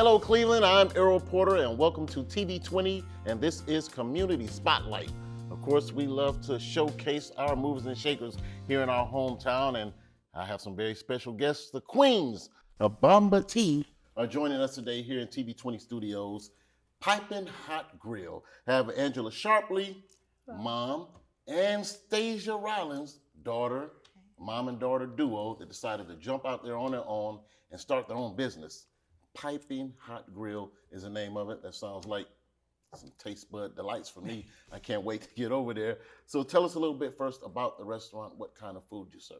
Hello, Cleveland. I'm Errol Porter, and welcome to TV 20, and this is Community Spotlight. Of course, we love to showcase our movers and shakers here in our hometown, and I have some very special guests. The Queens of Bomba Tea are joining us today here in TV 20 Studios. Piping Hot Grill. Have Angela Sharpley, mom, and Stesia Rollins, daughter, mom and daughter duo that decided to jump out there on their own and start their own business. Piping Hot Grill is the name of it. That sounds like some taste bud delights for me. I can't wait to get over there. So tell us a little bit first about the restaurant, what kind of food you serve.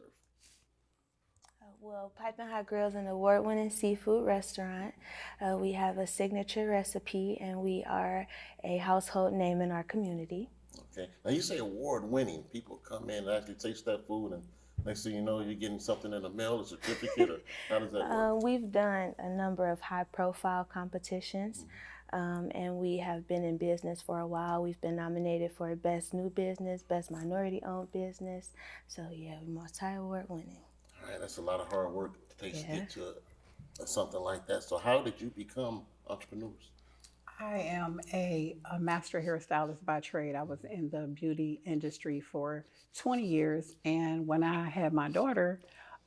Well, Piping Hot Grill is an award-winning seafood restaurant. We have a signature recipe, and we are a household name in our community. Okay. Now you say award-winning. People come in and actually taste that food, and next thing you know, you're getting something in the mail, a certificate, or how does that work? We've done a number of high-profile competitions, and we have been in business for a while. We've been nominated for Best New Business, Best Minority-Owned Business. So yeah, we're multi-award winning. All right, that's a lot of hard work it takes to get to something like that. So how did you become entrepreneurs? I am a master hairstylist by trade. I was in the beauty industry for 20 years. And when I had my daughter,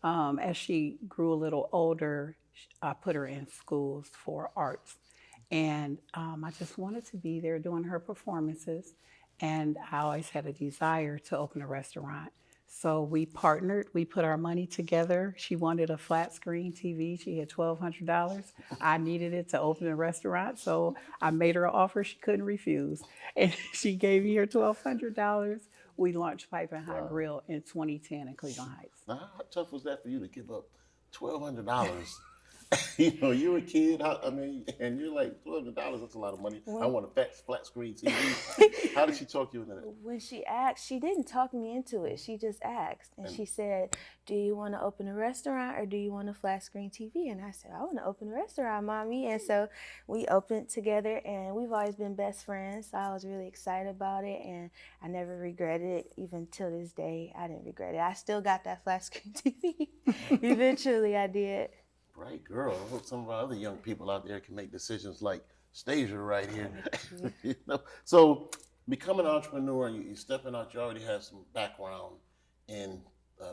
as she grew a little older, I put her in schools for arts. And I just wanted to be there doing her performances. And I always had a desire to open a restaurant. So we partnered, we put our money together. She wanted a flat screen TV. She had $1,200. I needed it to open a restaurant. So I made her an offer she couldn't refuse. And she gave me her $1,200. We launched Piping Hot Grill in 2010 in Cleveland Heights. Now, how tough was that for you to give up $1,200? You know, you're a kid, and you're like, $1,200, that's a lot of money. I want a flat screen TV. How did she talk you into that? When she asked, she didn't talk me into it. She just asked. And she said, do you want to open a restaurant or do you want a flat screen TV? And I said, I want to open a restaurant, Mommy. And so we opened together, and we've always been best friends. So I was really excited about it, and I never regretted it. Even till this day, I didn't regret it. I still got that flat screen TV. Eventually, I did. Right, girl. I hope some of our other young people out there can make decisions like Stesia right here. You know? So becoming an entrepreneur, you're stepping out, you already have some background in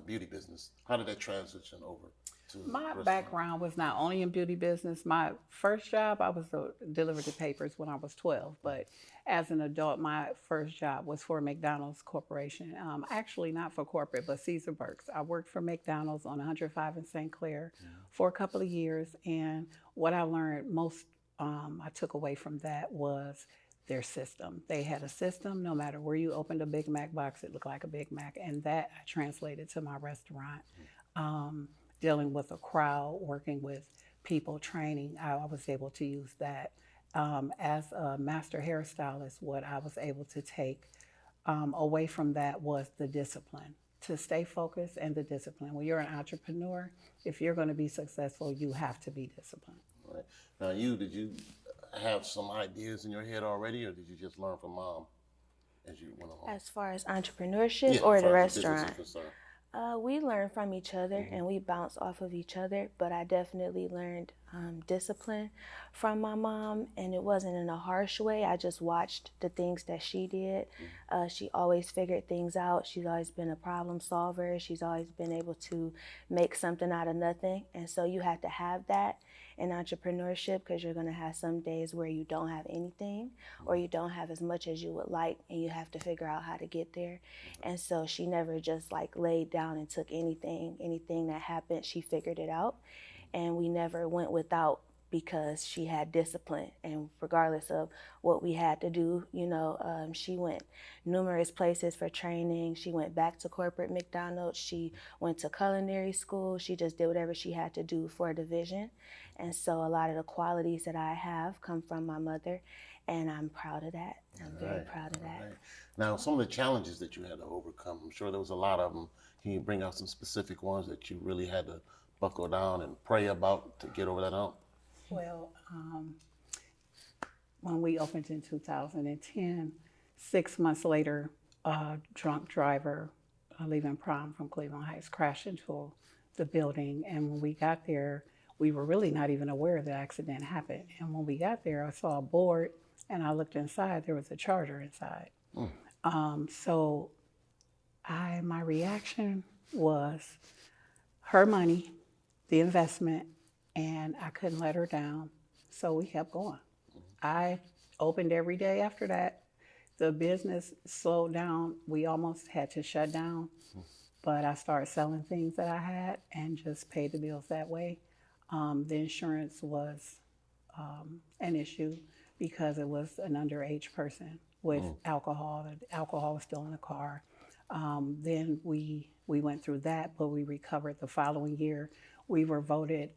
beauty business. How did that transition over to My background was not only in beauty business. My first job, I was delivered the papers when I was 12. But as an adult, my first job was for McDonald's Corporation. Actually, not for corporate, but Caesar Burks. I worked for McDonald's on 105 in St. Clair for a couple of years. And what I learned most, I took away from that was their system. They had a system. No matter where you opened a Big Mac box, it looked like a Big Mac. And that I translated to my restaurant. Dealing with a crowd, working with people, training, I was able to use that. As a master hairstylist, what I was able to take away from that was the discipline, to stay focused, and the discipline. When you're an entrepreneur, if you're going to be successful, you have to be disciplined. Right. Now, did you have some ideas in your head already, or did you just learn from Mom as you went along? As far as entrepreneurship or the restaurant? We learn from each other, and we bounce off of each other, but I definitely learned discipline from my mom, and it wasn't in a harsh way. I just watched the things that she did. She always figured things out. She's always been a problem solver. She's always been able to make something out of nothing, and so you have to have that in entrepreneurship, because you're going to have some days where you don't have anything, or you don't have as much as you would like, and you have to figure out how to get there. And so she never just like laid down and took anything that happened. She figured it out, and we never went without, because she had discipline. And regardless of what we had to do, she went numerous places for training. She went back to corporate McDonald's. She went to culinary school. She just did whatever she had to do for the vision. And so a lot of the qualities that I have come from my mother, and I'm proud of that. I'm very proud of that. Right. Now, some of the challenges that you had to overcome, I'm sure there was a lot of them. Can you bring out some specific ones that you really had to buckle down and pray about to get over that hump? Well, when we opened in 2010, 6 months later, a drunk driver leaving prom from Cleveland Heights crashed into the building. And when we got there, we were really not even aware the accident happened. And when we got there, I saw a board and I looked inside, there was a charger inside. So my reaction was her money, the investment, and I couldn't let her down. So we kept going. I opened every day after that. The business slowed down. We almost had to shut down, but I started selling things that I had and just paid the bills that way. The insurance was an issue because it was an underage person with alcohol. The alcohol was still in the car. Then we went through that, but we recovered the following year. We were voted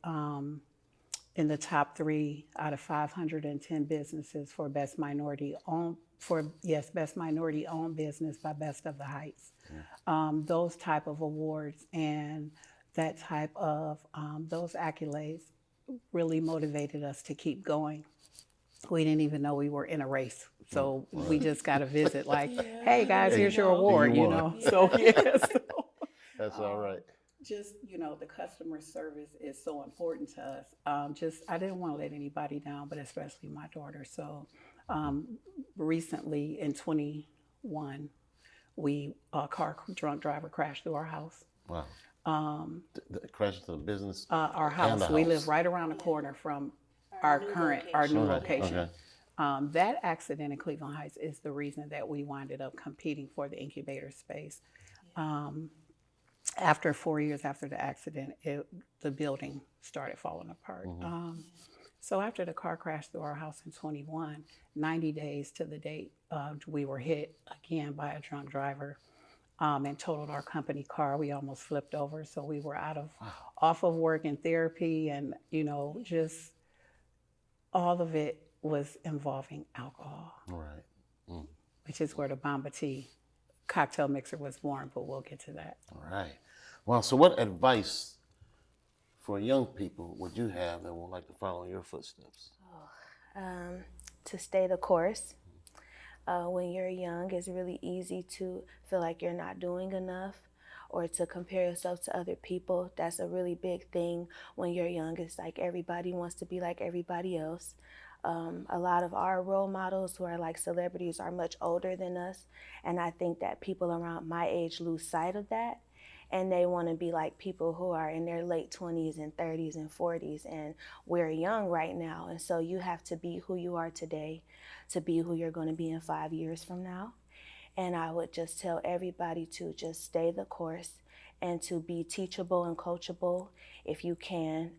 in the top 3 out of 510 businesses for best minority owned business by Best of the Heights. Those type of awards and that type of those accolades really motivated us to keep going. We didn't even know we were in a race. So we just got a visit like, hey guys, here's your award, you know. So yes. That's all right. Just, the customer service is so important to us. I didn't want to let anybody down, but especially my daughter. So recently in 21, a car drunk driver crashed through our house. Wow. Crashed into the business? Our house. We live right around the corner from our new location. Okay. That accident in Cleveland Heights is the reason that we winded up competing for the incubator space. After 4 years after the accident, the building started falling apart. So after the car crashed through our house in 21, 90 days to the date, we were hit again by a drunk driver and totaled our company car. We almost flipped over. So we were off of work and therapy, and, just all of it was involving alcohol. Right. Which is where the Bamba Tea cocktail mixer was born, but we'll get to that. All right. Well, so what advice for young people would you have that would like to follow in your footsteps? To stay the course. When you're young, it's really easy to feel like you're not doing enough or to compare yourself to other people. That's a really big thing when you're young. It's like everybody wants to be like everybody else. A lot of our role models who are like celebrities are much older than us, and I think that people around my age lose sight of that, and they want to be like people who are in their late 20s and 30s and 40s, and we're young right now, and so you have to be who you are today to be who you're going to be in 5 years from now. And I would just tell everybody to just stay the course and to be teachable and coachable. If you can,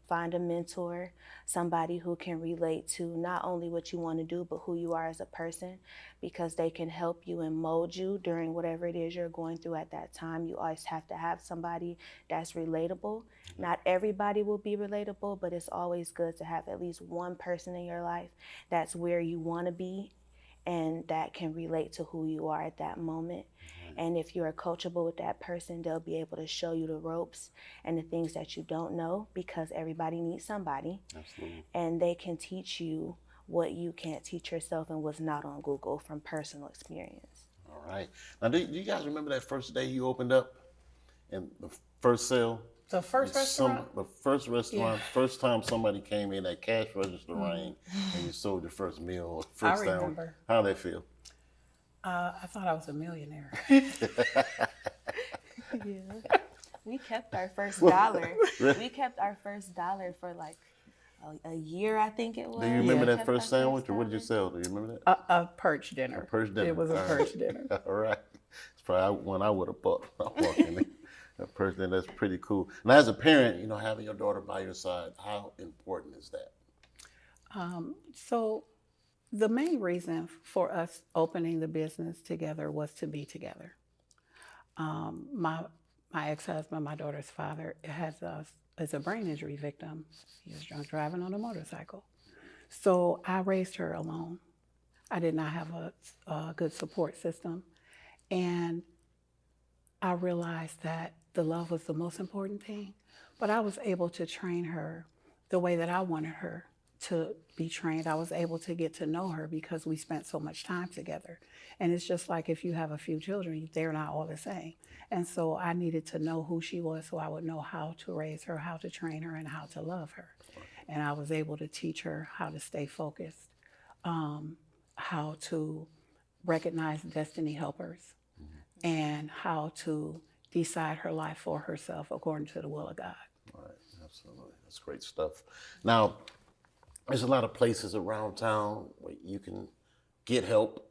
find a mentor, somebody who can relate to not only what you want to do, but who you are as a person, because they can help you and mold you during whatever it is you're going through at that time. You always have to have somebody that's relatable. Not everybody will be relatable, but it's always good to have at least one person in your life that's where you want to be and that can relate to who you are at that moment. And if you're coachable with that person, they'll be able to show you the ropes and the things that you don't know, because everybody needs somebody. Absolutely. And they can teach you what you can't teach yourself and what's not on Google from personal experience. All right. Now, do you guys remember that first day you opened up and the first sale? The first restaurant? The first restaurant, first time somebody came in, that cash register rang, and you sold your first meal or first I remember. How did that feel? I thought I was a millionaire. Yeah. We kept our first dollar. We kept our first dollar for like a year, I think it was. Do you remember that first sandwich, or what did you sell? Do you remember that? A perch dinner. A perch dinner. It was a perch dinner. All right. It's probably one I would have bought when I walked in. A perch dinner, that's pretty cool. Now, as a parent, having your daughter by your side, how important is that? So the main reason for us opening the business together was to be together. My ex-husband, my daughter's father, is a brain injury victim. He was drunk driving on a motorcycle. So I raised her alone. I did not have a good support system. And I realized that the love was the most important thing. But I was able to train her the way that I wanted her to be trained. I was able to get to know her because we spent so much time together. And it's just like if you have a few children, they're not all the same. And so I needed to know who she was so I would know how to raise her, how to train her, and how to love her. And I was able to teach her how to stay focused, how to recognize destiny helpers, and how to decide her life for herself according to the will of God. Right, absolutely. That's great stuff. Now, there's a lot of places around town where you can get help.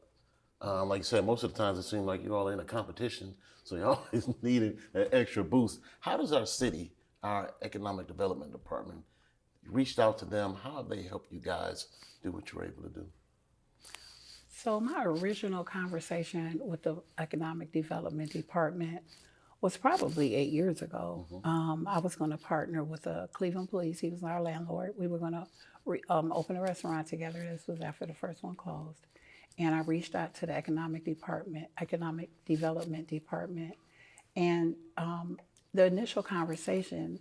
Like you said, most of the times it seems like you're all in a competition, so you're always needing an extra boost. How does our city, our economic development department, reached out to them? How have they helped you guys do what you're able to do? So my original conversation with the economic development department was probably 8 years ago. I was going to partner with the Cleveland Police. He was our landlord. We were going to open a restaurant together. This was after the first one closed. And I reached out to the economic development department. And the initial conversation,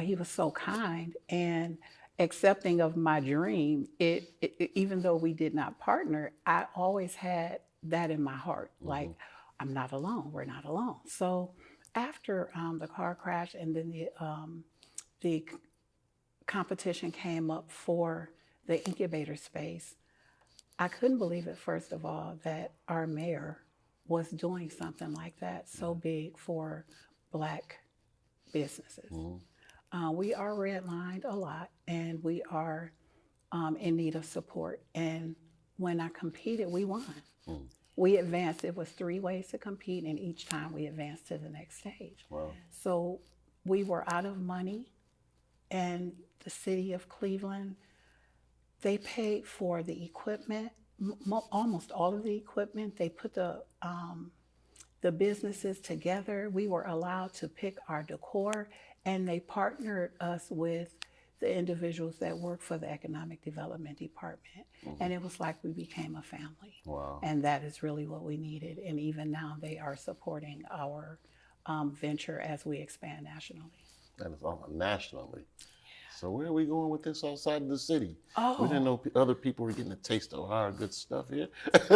he was so kind and accepting of my dream. Even though we did not partner, I always had that in my heart. Like, I'm not alone. We're not alone. So after the car crash and then the competition came up for the incubator space, I couldn't believe it, first of all, that our mayor was doing something like that so big for Black businesses. We are redlined a lot, and we are in need of support. And when I competed, we won. We advanced. It was 3 ways to compete, and each time we advanced to the next stage. Wow. So we were out of money, and the city of Cleveland, they paid for the equipment, almost all of the equipment. They put the businesses together. We were allowed to pick our decor, and they partnered us with the individuals that work for the economic development department. And it was like we became a family. Wow. And that is really what we needed. And even now they are supporting our venture as we expand nationally. That is all nationally. So where are we going with this outside of the city? Oh. We didn't know other people were getting a taste of our good stuff here.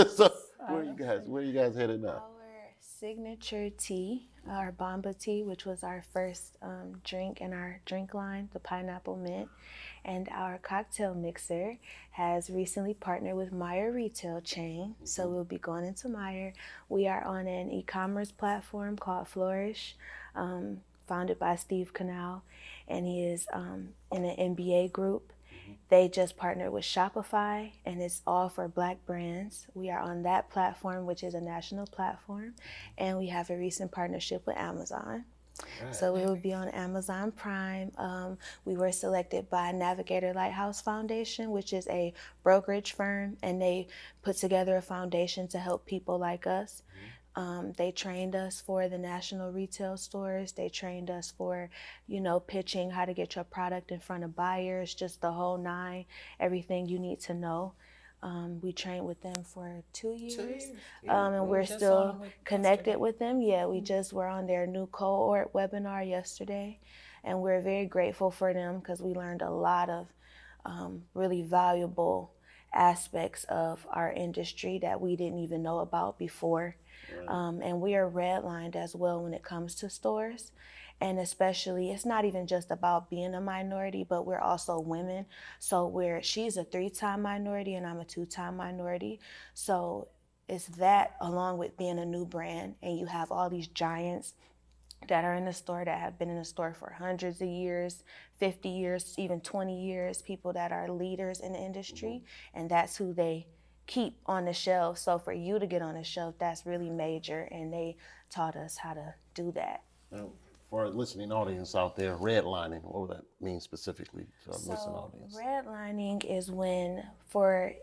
So where are you guys headed now? Our signature tea, our Bomba tea, which was our first drink in our drink line, the pineapple mint, and our cocktail mixer has recently partnered with Meijer retail chain. So we'll be going into Meijer. We are on an e-commerce platform called Flourish, founded by Steve Canal, and he is in an MBA group. They just partnered with Shopify, and it's all for Black brands. We are on that platform, which is a national platform, and we have a recent partnership with Amazon. Right. So we will be on Amazon Prime. We were selected by Navigator Lighthouse Foundation, which is a brokerage firm, and they put together a foundation to help people like us. They trained us for the national retail stores. They trained us for, pitching, how to get your product in front of buyers, just the whole 9, everything you need to know. We trained with them for 2 years. 2 years. And we're still connected with them. Yeah, we just were on their new cohort webinar yesterday, and we're very grateful for them because we learned a lot of really valuable aspects of our industry that we didn't even know about before. And we are redlined as well when it comes to stores. And especially, it's not even just about being a minority, but we're also women. So she's a 3-time minority and I'm a 2-time minority. So it's that along with being a new brand, and you have all these giants that are in the store that have been in the store for hundreds of years, 50 years, even 20 years, people that are leaders in the industry, and that's who they keep on the shelf. So for you to get on the shelf, that's really major, and they taught us how to do that. For our listening audience out there, redlining, what would that mean specifically to our listening audience? Redlining is when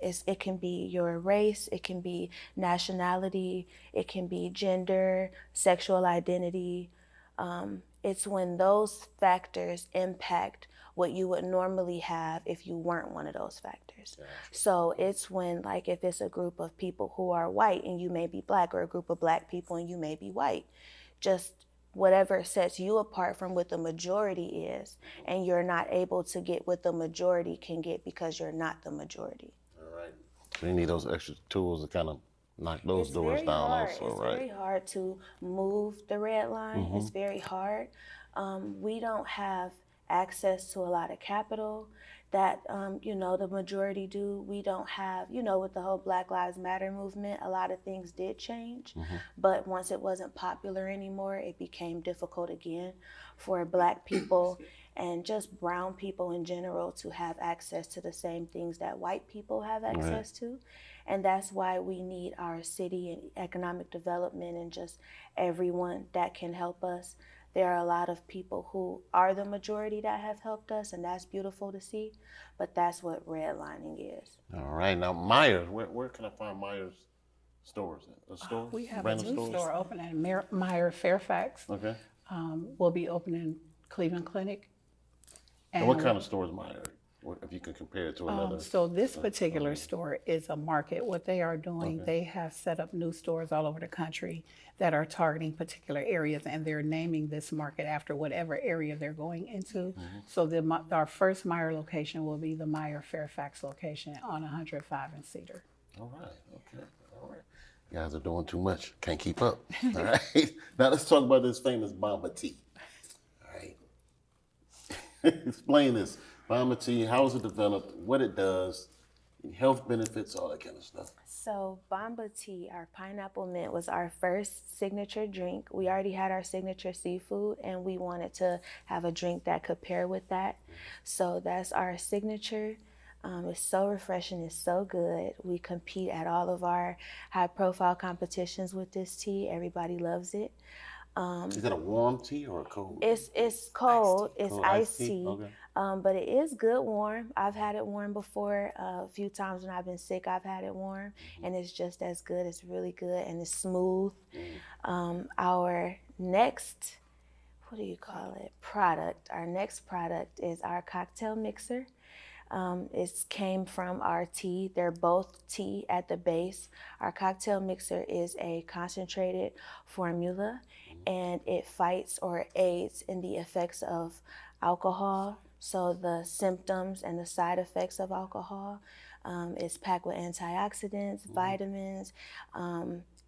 it can be your race, it can be nationality, it can be gender, sexual identity. It's when those factors impact what you would normally have if you weren't one of those factors. Gotcha. So it's when, like, if it's a group of people who are white and you may be Black, or a group of Black people and you may be white, just whatever sets you apart from what the majority is, and you're not able to get what the majority can get because you're not the majority. All right. So you need those extra tools to kind of knock those doors down also, It's right? very hard to move the red line. It's very hard. We don't have access to a lot of capital that, the majority do. We don't have, with the whole Black Lives Matter movement, a lot of things did change. But once it wasn't popular anymore, it became difficult again for Black people and just brown people in general to have access to the same things that white people have access to. And that's why we need our city and economic development and just everyone that can help us. There are a lot of people who are the majority that have helped us, and that's beautiful to see, but that's what redlining is. All right, now Myers, where can I find Myers stores? A store? We have Brandon a new stores? store open at Meyer Fairfax. Okay. We'll be opening Cleveland Clinic. And what kind of store is Myers? If you can compare it to another. So this particular store is a market. What they are doing, they have set up new stores all over the country that are targeting particular areas, and they're naming this market after whatever area they're going into. So our first Meyer location will be the Meyer Fairfax location on 105 and Cedar. All right, okay, all right. You guys are doing too much. Can't keep up. All right. Now let's talk about this famous Bamba tea. All right. Explain this. Bamba tea, how is it developed, what it does, health benefits, all that kind of stuff. So Bamba tea, our pineapple mint, was our first signature drink. We already had our signature seafood, and we wanted to have a drink that could pair with that. So that's our signature. It's so refreshing, it's so good. We compete at all of our high-profile competitions with this tea. Everybody loves it. Is it a warm tea or a cold? It's cold. It's Cold iced tea. Okay. But it is good warm. I've had it warm before. A few times when I've been sick, I've had it warm, and it's just as good. It's really good, and it's smooth. Our next, product. Our next product is our cocktail mixer. It came from our tea. They're both tea at the base. Our cocktail mixer is a concentrated formula, and it fights or aids in the effects of alcohol. So the symptoms and the side effects of alcohol. It's packed with antioxidants, vitamins.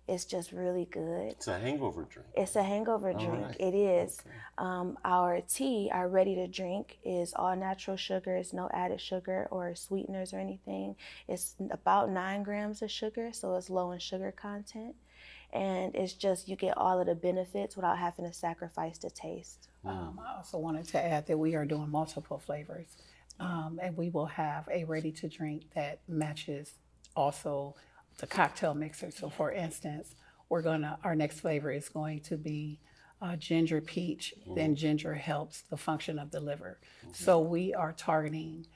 It's just really good. It's a hangover drink. It's a hangover drink. Right. It is. Okay. Our tea, our ready to drink, is all natural sugars, no added sugar or sweeteners or anything. It's about 9 grams of sugar, so it's low in sugar content. And it's just, you get all of the benefits without having to sacrifice the taste. I also wanted to add that we are doing multiple flavors. And we will have a ready to drink that matches also the cocktail mixer. So for instance, our next flavor is going to be ginger peach. Then ginger helps the function of the liver. So we are targeting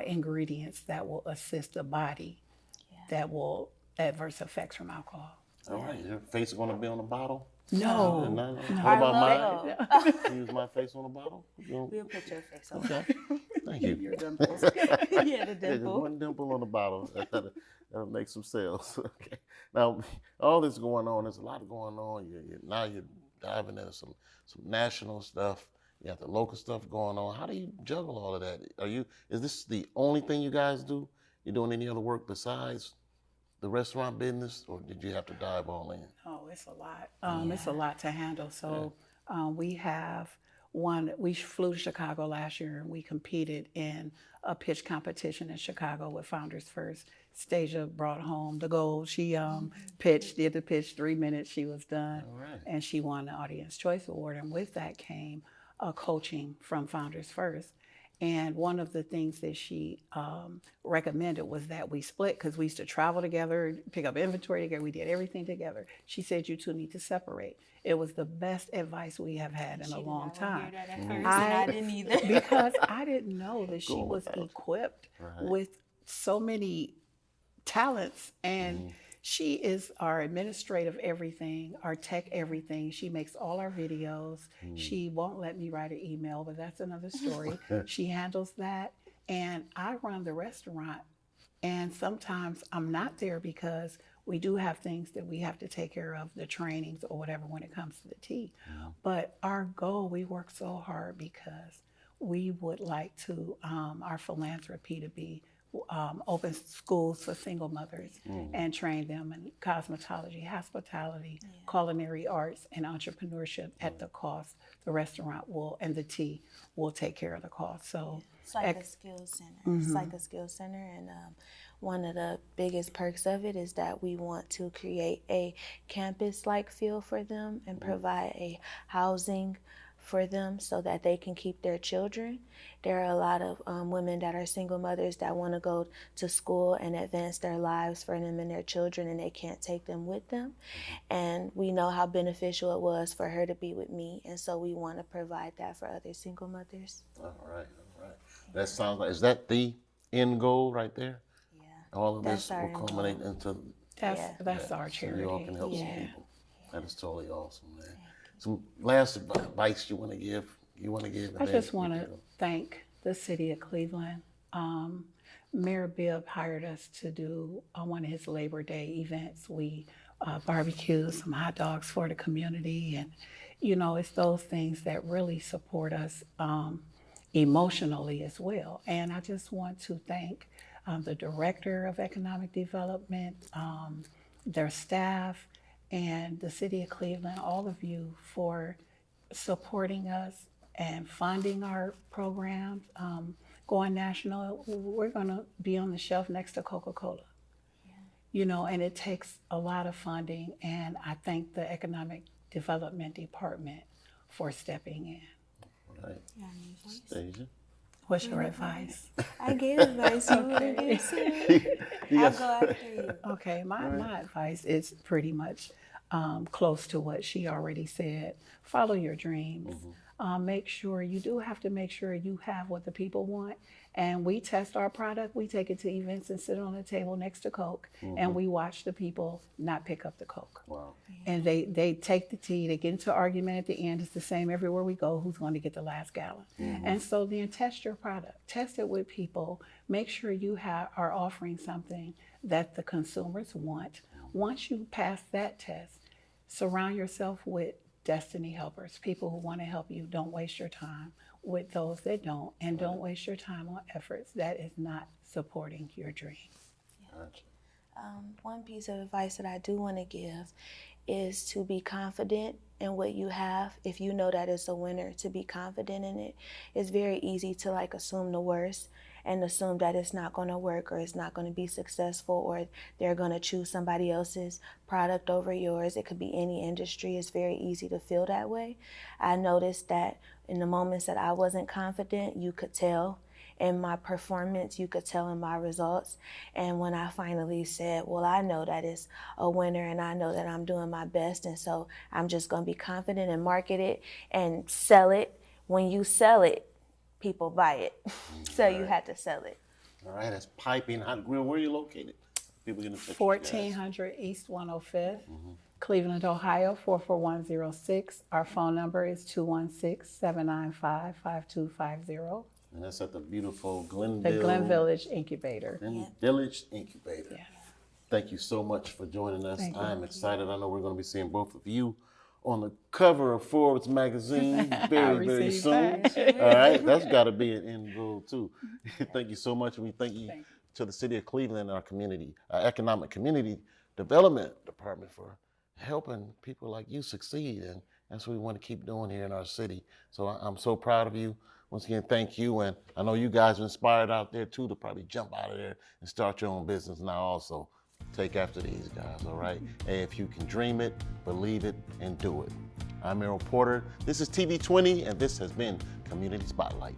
ingredients that will assist the body that will adverse effects from alcohol. All right, your face is going to be on the bottle? No. What about mine? Use my face on the bottle? We'll put your face on. Okay. Thank you. Your dimples. Yeah, the dimple. Just one dimple on the bottle. That'll make some sales. Okay. Now, all this going on, there's a lot going on. Now you're diving into some national stuff. You have the local stuff going on. How do you juggle all of that? Is this the only thing you guys do? You doing any other work besides the restaurant business, or did you have to dive all in? Oh, it's a lot. It's a lot to handle. So we flew to Chicago last year, and we competed in a pitch competition in Chicago with Founders First. Stesia brought home the gold. She did the pitch, 3 minutes, she was done. All right. And she won the Audience Choice Award. And with that came coaching from Founders First. And one of the things that she recommended was that we split, because we used to travel together, pick up inventory together. We did everything together. She said, you two need to separate. It was the best advice we have had in a long time. I didn't either. Because I didn't know that she was equipped with so many talents, and she is our administrative everything, our tech everything. She makes all our videos. She won't let me write an email, but that's another story. She handles that. And I run the restaurant. And sometimes I'm not there because We do have things that we have to take care of, the trainings or whatever when it comes to the tea. But our goal, we work so hard because we would like to, our philanthropy to be open schools for single mothers and train them in cosmetology, hospitality, culinary arts, and entrepreneurship at the cost. The restaurant will, and the tea will take care of the cost. So it's like a skills center. It's like a skills center, and one of the biggest perks of it is that we want to create a campus-like feel for them and provide a housing for them so that they can keep their children. There are a lot of women that are single mothers that want to go to school and advance their lives for them and their children, and they can't take them with them. And we know how beneficial it was for her to be with me, and so we want to provide that for other single mothers. All right. That sounds like, is that the end goal right there? Yeah. All of That's this our will end culminate goal. into that's our charity. so you all can help some Yeah. people. That is totally awesome, man. Some last advice you want to give? I just want to thank the city of Cleveland. Mayor Bibb hired us to do one of his Labor Day events. We barbecued some hot dogs for the community, and it's those things that really support us emotionally as well. And I just want to thank the Director of Economic Development, their staff, and the city of Cleveland, all of you, for supporting us and funding our programs. Going national, we're gonna be on the shelf next to Coca-Cola. And it takes a lot of funding, and I thank the Economic Development Department for stepping in. Right. Stesia? What's your advice? I gave advice. You want to give some? I'll go after you. Okay, my advice is pretty much close to what she already said. Follow your dreams. Make sure you have what the people want. And we test our product. We take it to events and sit on a table next to Coke, and we watch the people not pick up the Coke. Wow. And they take the tea. They get into argument at the end. It's the same everywhere we go. Who's going to get the last gallon? And so then test your product. Test it with people. Make sure you are offering something that the consumers want. Once you pass that test, surround yourself with destiny helpers, people who want to help you. Don't waste your time with those that don't, and don't waste your time on efforts that is not supporting your dream. Gotcha. One piece of advice that I do want to give is to be confident in what you have. If you know that it's a winner, to be confident in it. It's very easy to assume the worst and assume that it's not going to work, or it's not going to be successful, or they're going to choose somebody else's product over yours. It could be any industry. It's very easy to feel that way. I noticed that in the moments that I wasn't confident, you could tell in my performance, you could tell in my results. And when I finally said, well, I know that it's a winner, and I know that I'm doing my best, and so I'm just going to be confident and market it and sell it. When you sell it, people buy it. So you had to sell it. All right, that's Piping Hot Grill. Where are you located? People can 1400 East 105th, Cleveland, Ohio, 44106. Our phone number is 216-795-5250. And that's at the beautiful The Glenvillage Incubator. Glenvillage Incubator. Yes. Thank you so much for joining us. Thank you. I'm excited. I know we're going to be seeing both of you on the cover of Forbes magazine very soon. All right, that's got to be an end goal too. Thank you so much, and we thank you to the city of Cleveland and our community, our economic community development department, for helping people like you succeed, and that's what we want to keep doing here in our city. So I'm so proud of you. Once again, thank you, and I know you guys are inspired out there too to probably jump out of there and start your own business now also. Take after these guys, all right? And if you can dream it, believe it, and do it. I'm Errol Porter. This is TV 20, and this has been Community Spotlight.